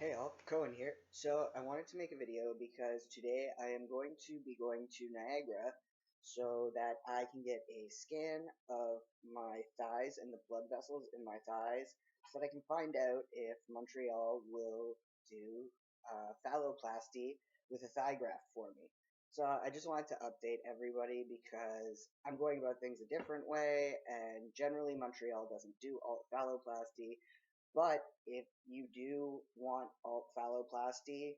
Hey all, Cohen here. So I wanted to make a video because today I am going to be going to Niagara so that I can get a scan of my thighs and the blood vessels in my thighs so that I can find out if Montreal will do phalloplasty with a thigh graft for me. So I just wanted to update everybody because I'm going about things a different way, and generally Montreal doesn't do alt phalloplasty, but if you do want alt phalloplasty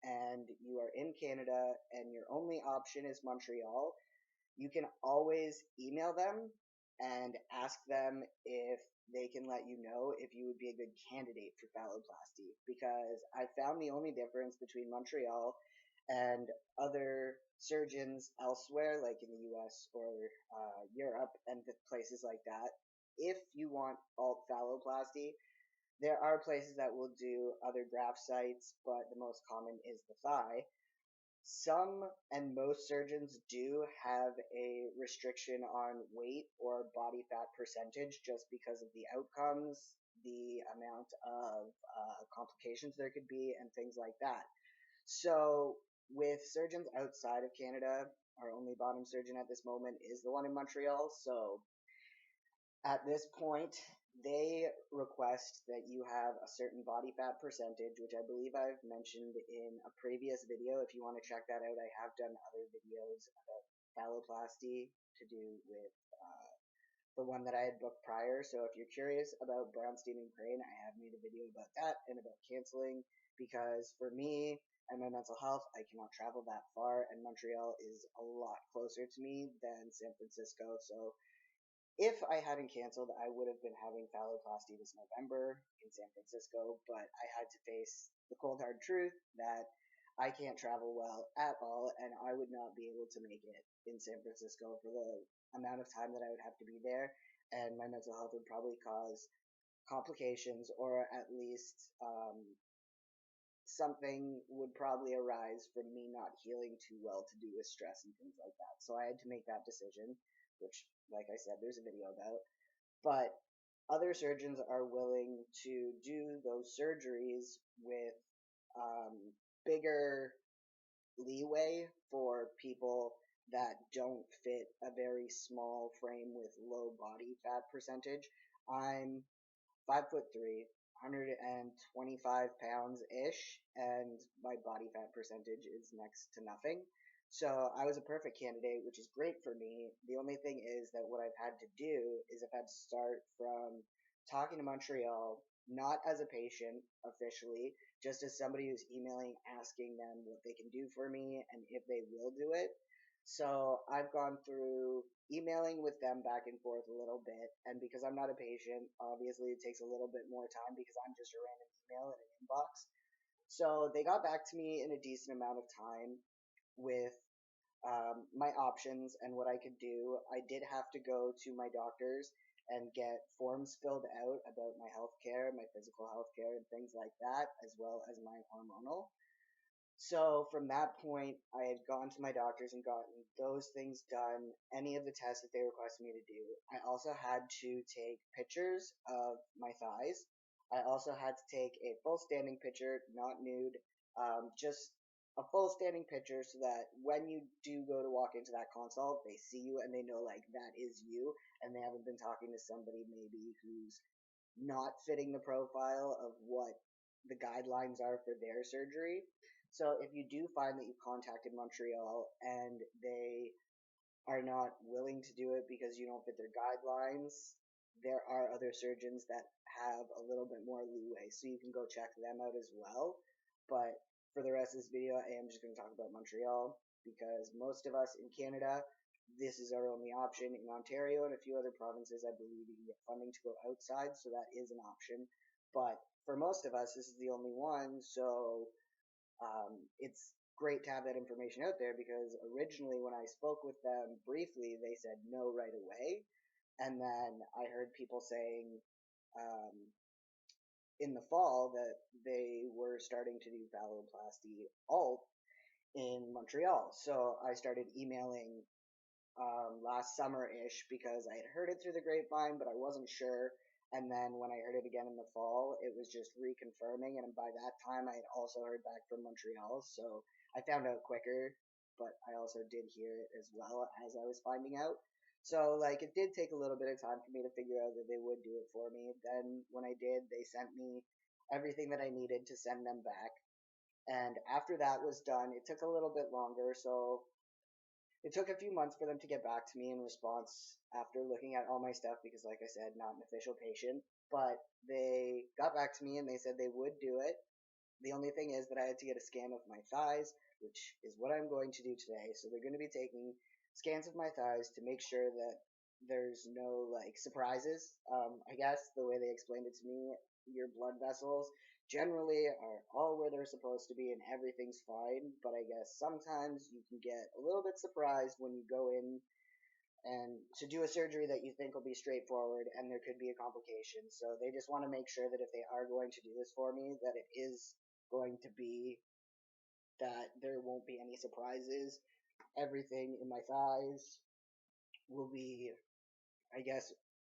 and you are in Canada and your only option is Montreal, you can always email them and ask them if they can let you know if you would be a good candidate for phalloplasty. Because I found the only difference between Montreal and other surgeons elsewhere, like in the US or Europe and places like that, if you want alt phalloplasty, there are places that will do other graft sites, but the most common is the thigh. Some and most surgeons do have a restriction on weight or body fat percentage just because of the outcomes, the amount of complications there could be, and things like that. So, with surgeons outside of Canada, our only bottom surgeon at this moment is the one in Montreal. So, at this point, they request that you have a certain body fat percentage, which I believe I've mentioned in a previous video. If you want to check that out, I have done other videos about phalloplasty to do with the one that I had booked prior. So if you're curious about Brownstein and Crane, I have made a video about that and about canceling, because for me and my mental health, I cannot travel that far, and Montreal is a lot closer to me than San Francisco. So if I hadn't canceled, I would have been having phalloplasty this November in San Francisco, but I had to face the cold hard truth that I can't travel well at all, and I would not be able to make it in San Francisco for the amount of time that I would have to be there, and my mental health would probably cause complications, or at least something would probably arise from me not healing too well to do with stress and things like that. So I had to make that decision, which, like I said, there's a video about. But other surgeons are willing to do those surgeries with um, bigger leeway for people that don't fit a very small frame with low body fat percentage. I'm 5'3", 125 pounds ish, and my body fat percentage is next to nothing. So I was a perfect candidate, which is great for me. The only thing is that what I've had to do is I've had to start from talking to Montreal, not as a patient officially, just as somebody who's emailing asking them what they can do for me and if they will do it. So I've gone through emailing with them back and forth a little bit, and because I'm not a patient, obviously it takes a little bit more time because I'm just a random email in an inbox. So they got back to me in a decent amount of time with my options and what I could do. I did have to go to my doctors and get forms filled out about my health care, my physical health care, and things like that, as well as my hormonal. So from that point, I had gone to my doctors and gotten those things done, any of the tests that they requested me to do. I also had to take pictures of my thighs. I also had to take a full standing picture, not nude, just a full standing picture so that when you do go to walk into that consult, they see you and they know like that is you, and they haven't been talking to somebody maybe who's not fitting the profile of what the guidelines are for their surgery. So if you do find that you've contacted Montreal and they are not willing to do it because you don't fit their guidelines, there are other surgeons that have a little bit more leeway, so you can go check them out as well. But for the rest of this video, I am just going to talk about Montreal because most of us in Canada, this is our only option. In Ontario and a few other provinces, I believe you can get funding to go outside, so that is an option. But for most of us, this is the only one, so it's great to have that information out there because originally when I spoke with them briefly, they said no right away. And then I heard people saying um, in the fall that they were starting to do phalloplasty alt in Montreal. So I started emailing last summer ish because I had heard it through the grapevine, but I wasn't sure. And then when I heard it again in the fall, it was just reconfirming. And by that time, I had also heard back from Montreal. So I found out quicker, but I also did hear it as well as I was finding out. So, like, it did take a little bit of time for me to figure out that they would do it for me. Then, when I did, they sent me everything that I needed to send them back. And after that was done, it took a little bit longer. So, it took a few months for them to get back to me in response after looking at all my stuff because, like I said, not an official patient. But they got back to me and they said they would do it. The only thing is that I had to get a scan of my thighs, which is what I'm going to do today. So they're going to be taking scans of my thighs to make sure that there's no like surprises. I guess the way they explained it to me, your blood vessels generally are all where they're supposed to be and everything's fine. But I guess sometimes you can get a little bit surprised when you go in and to do a surgery that you think will be straightforward and there could be a complication. So they just want to make sure that if they are going to do this for me, that it is going to be that there won't be any surprises. Everything in my thighs will be, I guess,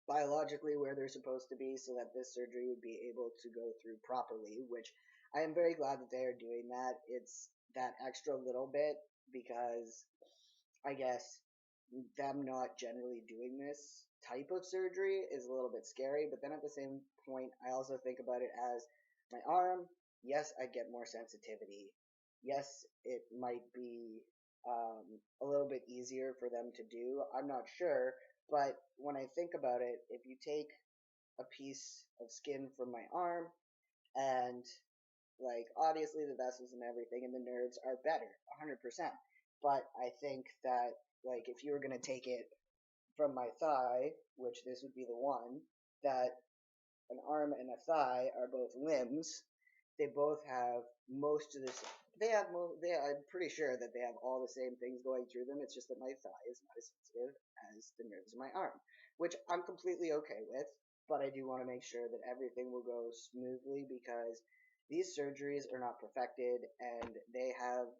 biologically where they're supposed to be so that this surgery would be able to go through properly, which I am very glad that they are doing that. It's that extra little bit because I guess them not generally doing this type of surgery is a little bit scary, but then at the same point, I also think about it as my arm. Yes, I get more sensitivity. Yes, it might be a little bit easier for them to do. I'm not sure, but when I think about it, if you take a piece of skin from my arm and like obviously the vessels and everything and the nerves are better, 100%. But I think that like if you were going to take it from my thigh, which this would be the one, that an arm and a thigh are both limbs. They both have most of this. They have. I'm pretty sure that they have all the same things going through them. It's just that my thigh is not as sensitive as the nerves in my arm, which I'm completely okay with. But I do want to make sure that everything will go smoothly because these surgeries are not perfected and they have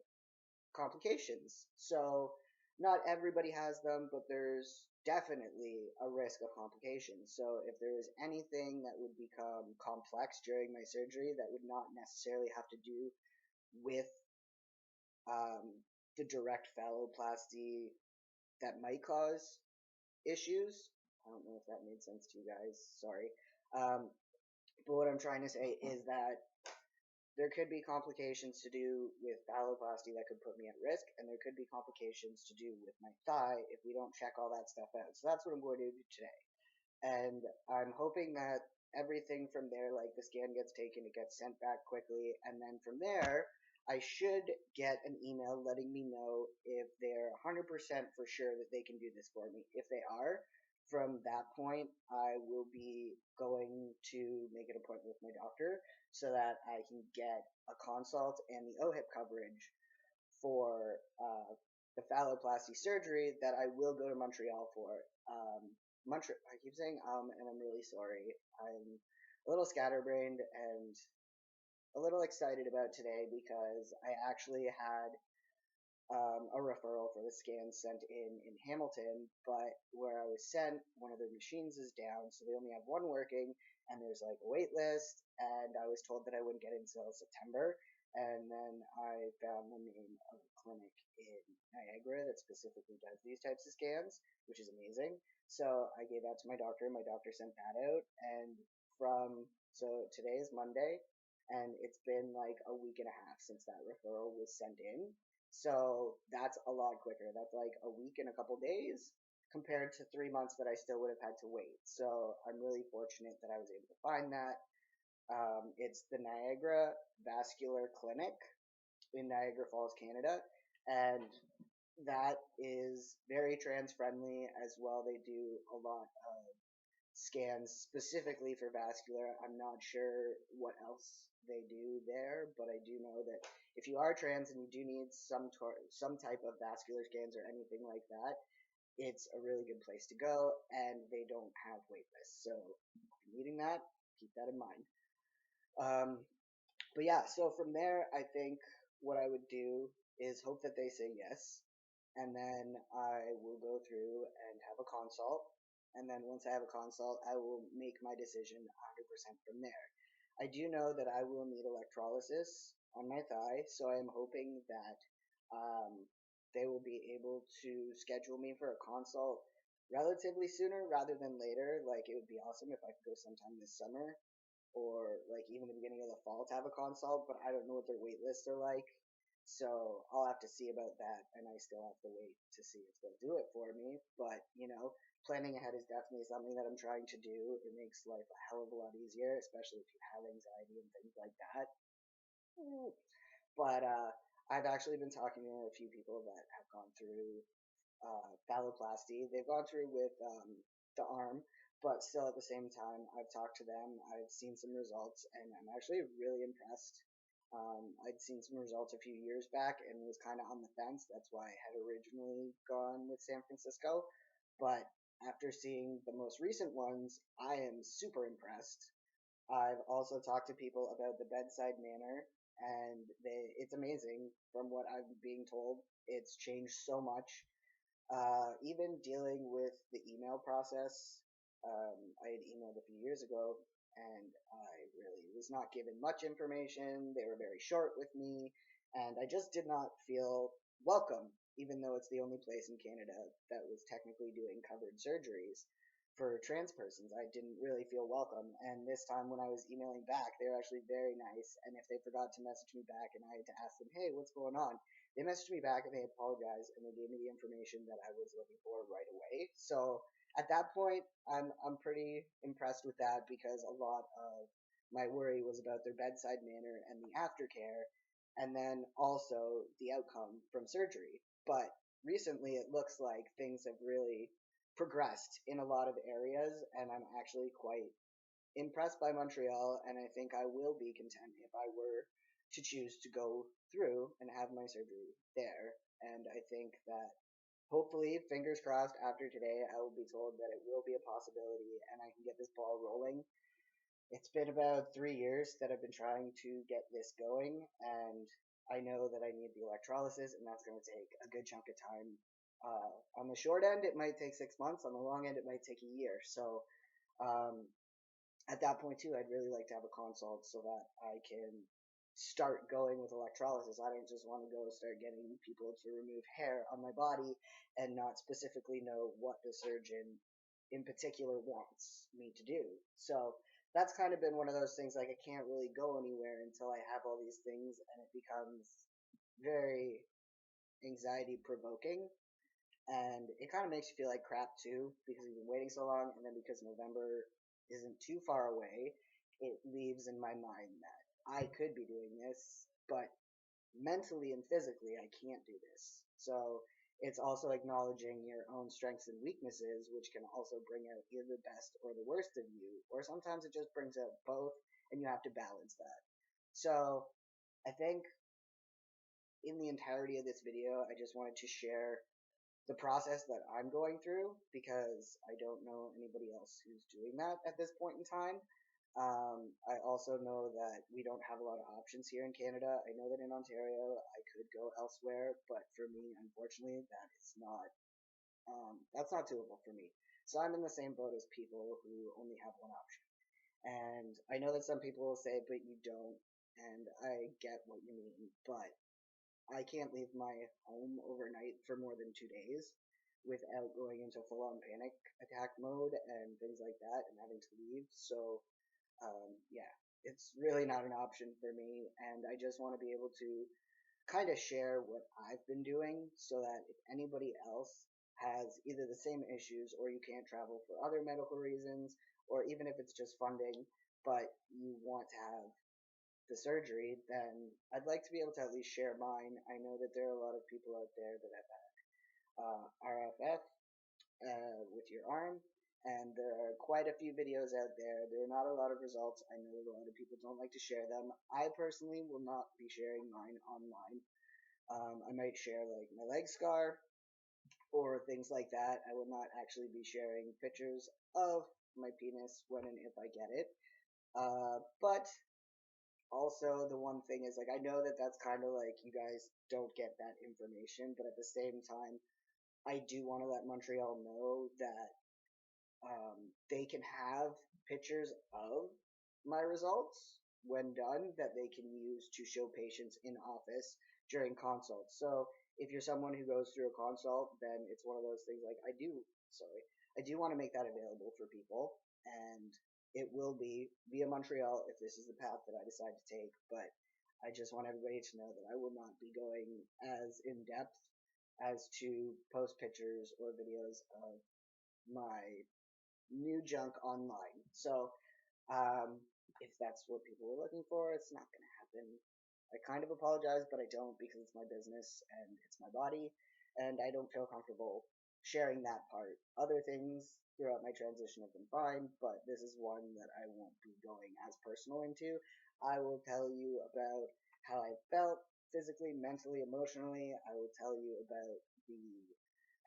complications. So not everybody has them, but there's definitely a risk of complications. So if there is anything that would become complex during my surgery that would not necessarily have to do with um, the direct phalloplasty that might cause issues. I don't know if that made sense to you guys. Sorry. Um, but what I'm trying to say is that there could be complications to do with phalloplasty that could put me at risk, and there could be complications to do with my thigh if we don't check all that stuff out. So that's what I'm going to do today. And I'm hoping that everything from there, like the scan gets taken, it gets sent back quickly, and then from there, I should get an email letting me know if they're 100% for sure that they can do this for me. If they are, from that point, I will be going to make an appointment with my doctor so that I can get a consult and the OHIP coverage for the phalloplasty surgery that I will go to Montreal for. I keep saying and I'm really sorry. I'm a little scatterbrained and a little excited about today because I actually had a referral for the scan sent in Hamilton, but where I was sent, one of their machines is down, so they only have one working, and there's like a wait list, and I was told that I wouldn't get it until September, and then I found the name of a clinic in Niagara that specifically does these types of scans, which is amazing. So I gave that to my doctor, my doctor sent that out, and so today is Monday, and it's been like a week and a half since that referral was sent in, so that's a lot quicker. That's like a week and a couple days compared to 3 months that I still would have had to wait. So I'm really fortunate that I was able to find that. It's the Niagara Vascular Clinic in Niagara Falls, Canada, and that is very trans friendly as well. They do a lot of scans specifically for vascular. I'm not sure what else they do there, but I do know that if you are trans and you do need some type of vascular scans or anything like that, it's a really good place to go, and they don't have wait lists. So if you're needing that, keep that in mind. Um, but yeah, so from there, I think what I would do is hope that they say yes, and then I will go through and have a consult and then once I have a consult, I will make my decision 100% from there. I do know that I will need electrolysis on my thigh, so I am hoping that they will be able to schedule me for a consult relatively sooner rather than later. Like, it would be awesome if I could go sometime this summer or like even the beginning of the fall to have a consult, but I don't know what their wait lists are like. So I'll have to see about that, and I still have to wait to see if they'll do it for me. But, planning ahead is definitely something that I'm trying to do. It makes life a hell of a lot easier, especially if you have anxiety and things like that. But I've actually been talking to a few people that have gone through phalloplasty. They've gone through with the arm, but still at the same time, I've talked to them. I've seen some results, and I'm actually really impressed. I'd seen some results a few years back and was kind of on the fence. That's why I had originally gone with San Francisco. But after seeing the most recent ones, I am super impressed. I've also talked to people about the bedside manner, and it's amazing from what I'm being told. It's changed so much. Even dealing with the email process, I had emailed a few years ago, and I really was not given much information. They were very short with me, and I just did not feel welcome, even though it's the only place in Canada that was technically doing covered surgeries for trans persons. I didn't really feel welcome, and this time when I was emailing back, they were actually very nice, and if they forgot to message me back and I had to ask them, hey, what's going on? They messaged me back and they apologized and they gave me the information that I was looking for right away. So at that point, I'm pretty impressed with that because a lot of my worry was about their bedside manner and the aftercare, and then also the outcome from surgery. But recently, it looks like things have really progressed in a lot of areas, and I'm actually quite impressed by Montreal, and I think I will be content if I were to choose to go through and have my surgery there. And I think that hopefully, fingers crossed, after today, I will be told that it will be a possibility and I can get this ball rolling. It's been about 3 years that I've been trying to get this going, and I know that I need the electrolysis, and that's going to take a good chunk of time. On the short end, it might take 6 months. On the long end, it might take a year. So um, at that point too, I'd really like to have a consult so that I can start going with electrolysis. I don't just want to go start getting people to remove hair on my body and not specifically know what the surgeon in particular wants me to do. So that's kind of been one of those things, like I can't really go anywhere until I have all these things, and it becomes very anxiety provoking, and it kind of makes you feel like crap too because you've been waiting so long, and then because November isn't too far away, it leaves in my mind that I could be doing this, but mentally and physically I can't do this. So it's also acknowledging your own strengths and weaknesses, which can also bring out either the best or the worst of you, or sometimes it just brings out both, and you have to balance that. So I think in the entirety of this video, I just wanted to share the process that I'm going through because I don't know anybody else who's doing that at this point in time. I also know that we don't have a lot of options here in Canada. I know that in Ontario I could go elsewhere, but for me, unfortunately, that's not doable for me. So I'm in the same boat as people who only have one option. And I know that some people will say, but you don't, and I get what you mean, but I can't leave my home overnight for more than 2 days without going into full on panic attack mode and things like that and having to leave. So, yeah, it's really not an option for me. And I just want to be able to kind of share what I've been doing so that if anybody else has either the same issues or you can't travel for other medical reasons, or even if it's just funding, but you want to have the surgery, then I'd like to be able to at least share mine. I know that there are a lot of people out there that have had RFF with your arm, and there are quite a few videos out there. There are not a lot of results. I know a lot of people don't like to share them. I personally will not be sharing mine online. I might share like my leg scar or things like that. I will not actually be sharing pictures of my penis when and if I get it. But also the one thing is, like, I know that that's kind of like you guys don't get that information, but at the same time I do want to let Montreal know that they can have pictures of my results when done that they can use to show patients in office during consults. So if you're someone who goes through a consult, then it's one of those things like I do want to make that available for people, and it will be via Montreal if this is the path that I decide to take. But I just want everybody to know that I will not be going as in depth as to post pictures or videos of my new junk online. So um, if that's what people were looking for, it's not going to happen. I kind of apologize, but I don't because it's my business and it's my body, and I don't feel comfortable sharing that part. Other things throughout my transition have been fine, but this is one that I won't be going as personal into. I will tell you about how I felt physically, mentally, emotionally. I will tell you about the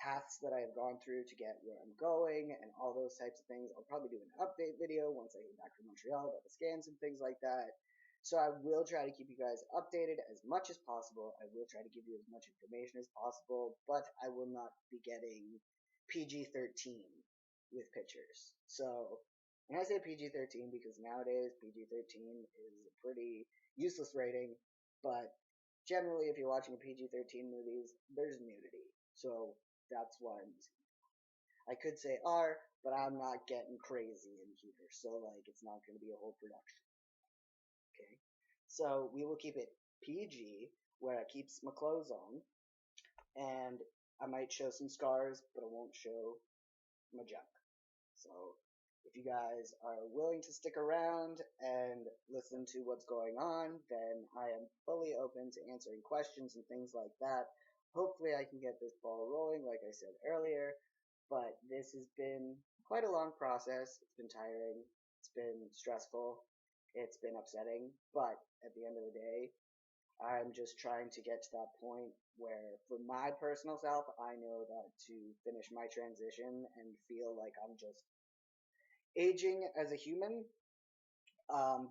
paths that I have gone through to get where I'm going and all those types of things. I'll probably do an update video once I get back from Montreal about the scans and things like that. So I will try to keep you guys updated as much as possible. I will try to give you as much information as possible, but I will not be getting PG-13 with pictures. So when I say PG-13, because nowadays PG-13 is a pretty useless rating, but generally if you're watching a PG-13 movies, there's nudity. So that's why I'm using it. I could say R, but I'm not getting crazy in here, so like it's not going to be a whole production. Okay, so we will keep it PG, where it keeps my clothes on, and I might show some scars, but I won't show my junk. So if you guys are willing to stick around and listen to what's going on, then I am fully open to answering questions and things like that. Hopefully I can get this ball rolling, like I said earlier, but this has been quite a long process. It's been tiring. It's been stressful. It's been upsetting, but at the end of the day, I'm just trying to get to that point where, for my personal self, I know that to finish my transition and feel like I'm just aging as a human,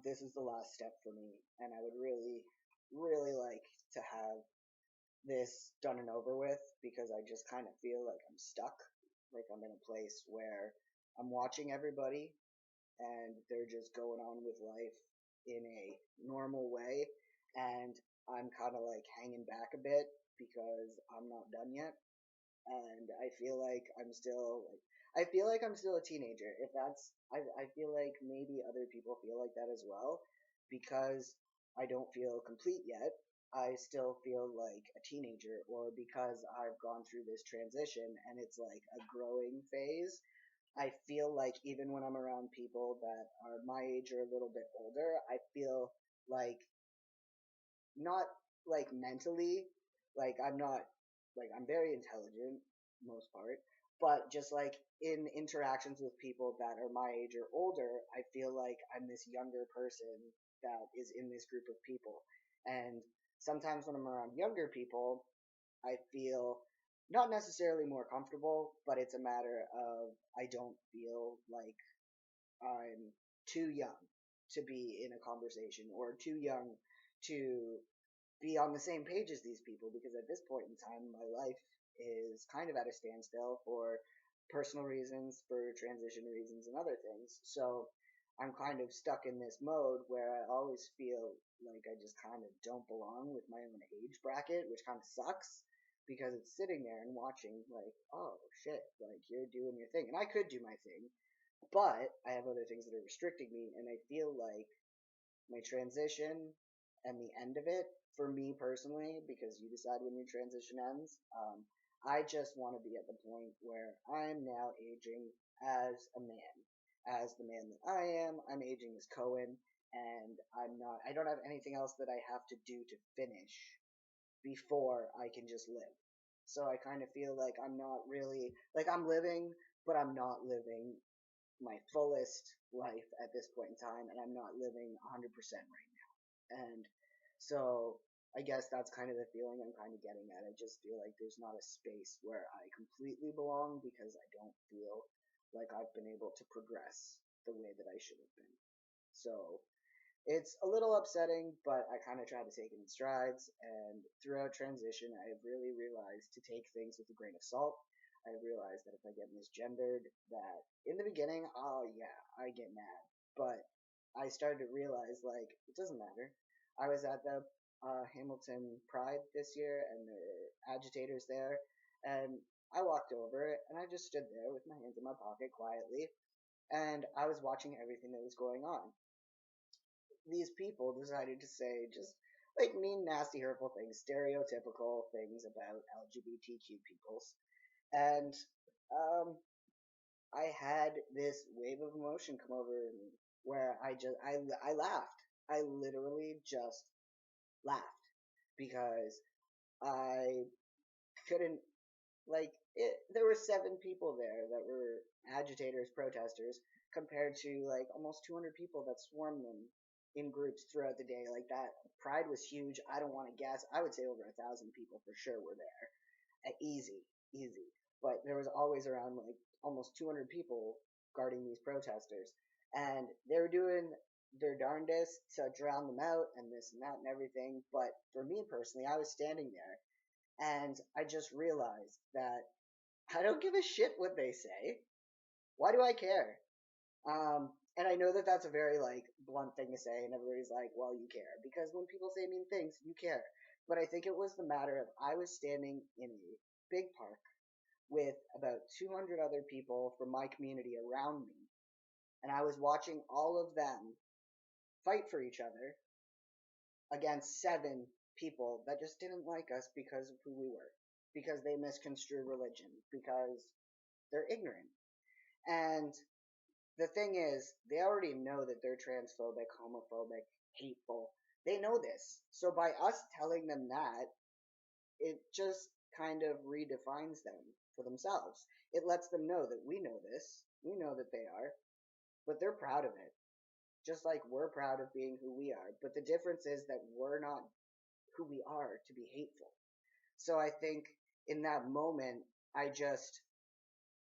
this is the last step for me, and I would really, really like to have this done and over with because I just kind of feel like I'm stuck, like I'm in a place where I'm watching everybody and they're just going on with life in a normal way, and I'm kind of like hanging back a bit because I'm not done yet, and I feel like I'm still a teenager. If that's I feel like maybe other people feel like that as well because I don't feel complete yet. I still feel like a teenager, or because I've gone through this transition and it's like a growing phase. I feel like even when I'm around people that are my age or a little bit older, I feel like not like mentally, like I'm not like I'm very intelligent most part, but just like in interactions with people that are my age or older, I feel like I'm this younger person that is in this group of people. And sometimes when I'm around younger people, I feel not necessarily more comfortable, but it's a matter of I don't feel like I'm too young to be in a conversation or too young to be on the same page as these people, because at this point in time my life is kind of at a standstill for personal reasons, for transition reasons and other things. So I'm kind of stuck in this mode where I always feel like I just kind of don't belong with my own age bracket, which kind of sucks because it's sitting there and watching like, oh shit, like you're doing your thing and I could do my thing, but I have other things that are restricting me, and I feel like my transition and the end of it, for me personally, because you decide when your transition ends, I just want to be at the point where I'm now aging as a man. As the man that I am, I'm aging as Cohen, and I don't have anything else that I have to do to finish before I can just live. So I kind of feel like I'm not really, like I'm living, but I'm not living my fullest life at this point in time, and I'm not living 100% right now. And so I guess that's kind of the feeling I'm kind of getting at. I just feel like there's not a space where I completely belong because I don't feel like I've been able to progress the way that I should have been. So it's a little upsetting, but I kind of try to take it in strides. And throughout transition, I have really realized to take things with a grain of salt. I realized that if I get misgendered, that in the beginning, oh yeah, I get mad. But I started to realize like it doesn't matter. I was at the Hamilton Pride this year, and there were agitators there, and I walked over and I just stood there with my hands in my pocket quietly, and I was watching everything that was going on. These people decided to say just like mean, nasty, hurtful things, stereotypical things about LGBTQ peoples, and um, I had this wave of emotion come over me where I laughed. I literally just laughed because I couldn't there were 7 people there that were agitators, protesters, compared to like almost 200 people that swarmed them in groups throughout the day. Like that, Pride was huge. I don't want to guess. I would say over 1,000 people for sure were there. Easy, easy. But there was always around like almost 200 people guarding these protesters, and they were doing their darndest to drown them out and this and that and everything. But for me personally, I was standing there, and I just realized that I don't give a shit what they say. Why do I care? And I know that that's a very like blunt thing to say, and everybody's like, "Well, you care," because when people say mean things, you care. But I think it was the matter of I was standing in a big park with about 200 other people from my community around me, and I was watching all of them fight for each other against 7 people that just didn't like us because of who we were, because they misconstrue religion, because they're ignorant. And the thing is, they already know that they're transphobic, homophobic, hateful. They know this. So by us telling them that, it just kind of redefines them for themselves. It lets them know that we know this. We know that they are, but they're proud of it. Just like we're proud of being who we are. But the difference is that we're not who we are to be hateful. So I think in that moment, I just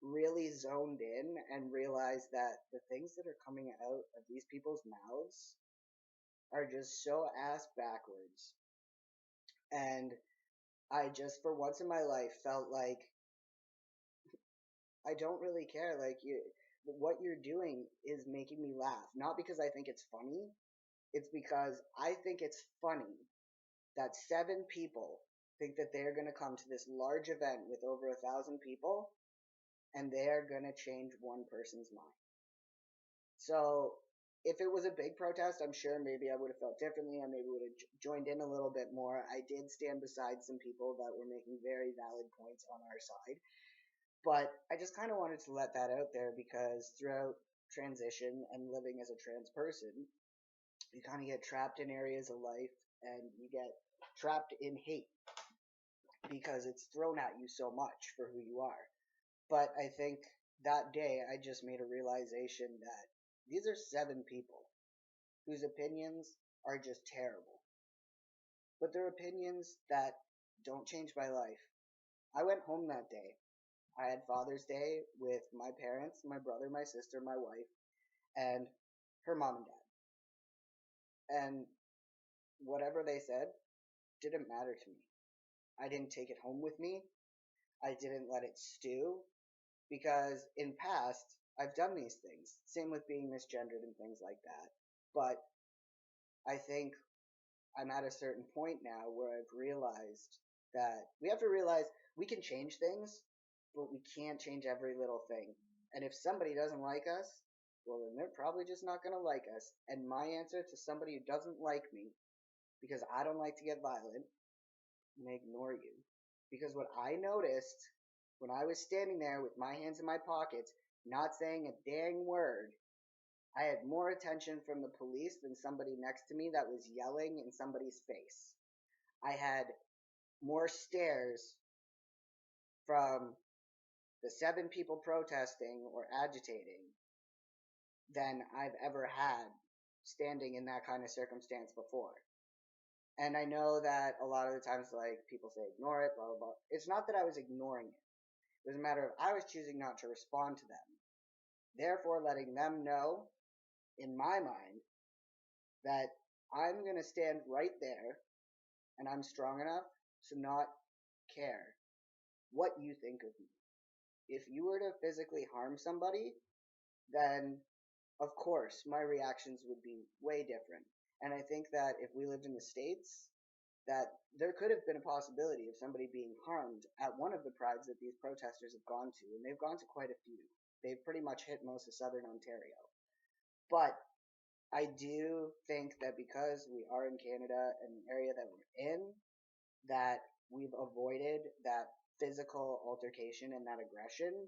really zoned in and realized that the things that are coming out of these people's mouths are just so ass backwards. And I just, for once in my life, felt like I don't really care. Like, what you're doing is making me laugh. Not because I think it's funny, it's because I think it's funny that 7 people think that they're going to come to this large event with over 1,000 people and they're going to change one person's mind. So if it was a big protest, I'm sure maybe I would have felt differently. I maybe would have joined in a little bit more. I did stand beside some people that were making very valid points on our side. But I just kind of wanted to let that out there because throughout transition and living as a trans person, you kind of get trapped in areas of life and you get trapped in hate because it's thrown at you so much for who you are. But I think that day I just made a realization that these are 7 people whose opinions are just terrible. But they're opinions that don't change my life. I went home that day. I had Father's Day with my parents, my brother, my sister, my wife, and her mom and dad. And whatever they said didn't matter to me. I didn't take it home with me. I didn't let it stew because in past I've done these things. Same with being misgendered and things like that. But I think I'm at a certain point now where I've realized that we have to realize we can change things, but we can't change every little thing. And if somebody doesn't like us, well, then they're probably just not going to like us. And my answer to somebody who doesn't like me, because I don't like to get violent, I'm going to ignore you. Because what I noticed when I was standing there with my hands in my pockets, not saying a dang word, I had more attention from the police than somebody next to me that was yelling in somebody's face. I had more stares from the 7 people protesting or agitating than I've ever had standing in that kind of circumstance before. And I know that a lot of the times, like, people say ignore it, blah, blah, blah. It's not that I was ignoring it. It was a matter of I was choosing not to respond to them. Therefore, letting them know, in my mind, that I'm going to stand right there and I'm strong enough to not care what you think of me. if you were to physically harm somebody, then of course my reactions would be way different. And I think that if we lived in the States, that there could have been a possibility of somebody being harmed at one of the prides that these protesters have gone to, and they've gone to quite a few. They've pretty much hit most of southern Ontario. But I do think that because we are in Canada and the area that we're in, that we've avoided that physical altercation and that aggression.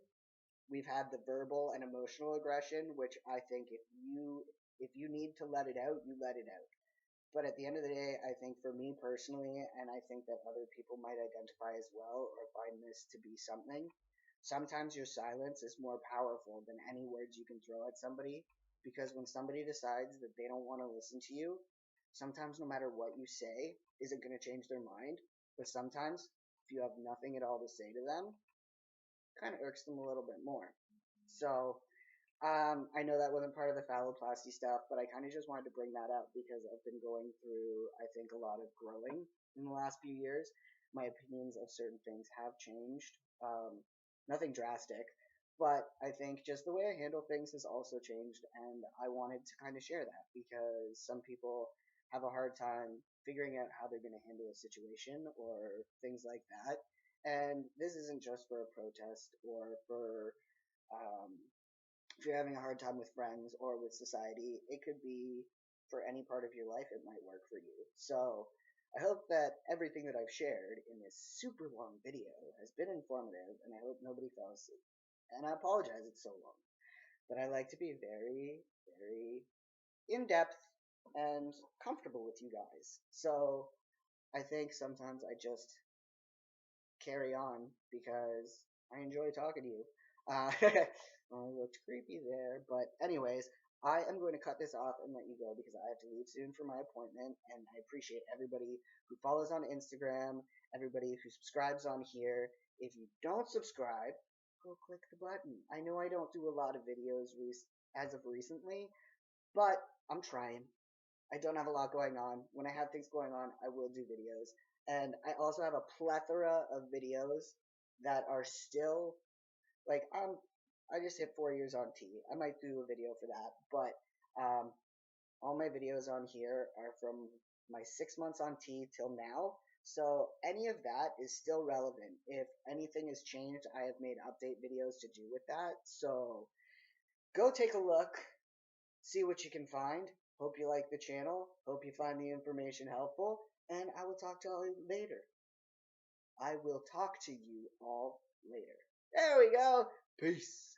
We've had the verbal and emotional aggression, which I think if you need to let it out, you let it out. But at the end of the day, I think for me personally, and I think that other people might identify as well or find this to be something, sometimes your silence is more powerful than any words you can throw at somebody. Because when somebody decides that they don't want to listen to you, sometimes no matter what you say isn't going to change their mind. But sometimes if you have nothing at all to say to them, it kind of irks them a little bit more. So I know that wasn't part of the phalloplasty stuff, but I kind of just wanted to bring that up because I've been going through, I think, a lot of growing in the last few years. My opinions of certain things have changed. Nothing drastic, but I think just the way I handle things has also changed, and I wanted to kind of share that because some people have a hard time figuring out how they're going to handle a situation or things like that. And this isn't just for a protest or for um, if you're having a hard time with friends or with society, it could be for any part of your life, it might work for you. So I hope that everything that I've shared in this super long video has been informative, and I hope nobody fell asleep. And I apologize it's so long, but I like to be very, very in depth and comfortable with you guys. So I think sometimes I just carry on because I enjoy talking to you. I looked creepy there, but anyways, I am going to cut this off and let you go because I have to leave soon for my appointment. And I appreciate everybody who follows on Instagram, everybody who subscribes on here. If you don't subscribe, go click the button. I know I don't do a lot of videos as of recently, but I'm trying. I don't have a lot going on. When I have things going on, I will do videos. And I also have a plethora of videos that are still like I just hit 4 years on T. I might do a video for that, but all my videos on here are from my 6 months on T till now. So any of that is still relevant. If anything has changed, I have made update videos to do with that. So go take a look, see what you can find. Hope you like the channel. Hope you find the information helpful. And I will talk to you later. I will talk to you all later. There we go. Peace.